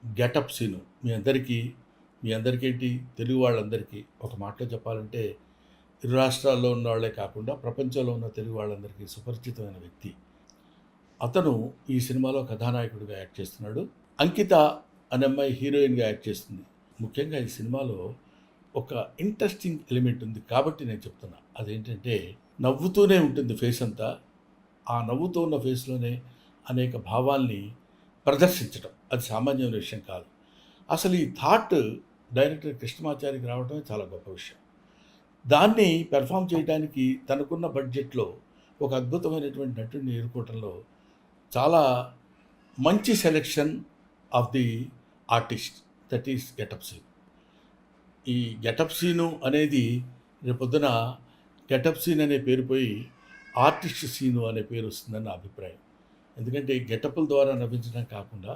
Getup scene మీ అందరికేంటి తెలుగు వాళ్ళందరికీ ఒక మాటలో చెప్పాలంటే ఇరు రాష్ట్రాల్లో ఉన్న వాళ్ళే కాకుండా ప్రపంచంలో ఉన్న తెలుగు వాళ్ళందరికీ సుపరిచితమైన వ్యక్తి. అతను ఈ సినిమాలో కథానాయకుడిగా యాక్ట్ చేస్తున్నాడు. అంకిత అనే అమ్మాయి హీరోయిన్‌గా యాక్ట్ చేస్తుంది. ముఖ్యంగా ఈ సినిమాలో ఒక ఇంట్రెస్టింగ్ ఎలిమెంట్ ఉంది కాబట్టి నేను చెప్తున్నా. అదేంటంటే నవ్వుతూనే ఉంటుంది ఫేస్ అంతా. ఆ నవ్వుతూ ఉన్న ఫేస్‌లోనే అనేక భావాల్ని ప్రదర్శించటం. అది సామాన్యమైన విషయం కాదు. అసలు ఈ థాట్ డైరెక్టర్ కృష్ణమాచారికి రావడమే చాలా గొప్ప విషయం. దాన్ని పెర్ఫార్మ్ చేయడానికి తనకున్న బడ్జెట్‌లో ఒక అద్భుతమైనటువంటి నటుడిని ఎన్నుకోవటంలో చాలా మంచి selection of the artist that is getup Seenu. ఈ గెటప్ సీను అనేది రేపొద్దున గెటప్ సీన్ అనే పేరు పోయి ఆర్టిస్ట్ సీను అనే పేరు వస్తుందని నా అభిప్రాయం. ఎందుకంటే గెటప్‌ల ద్వారా నవ్వించడం కాకుండా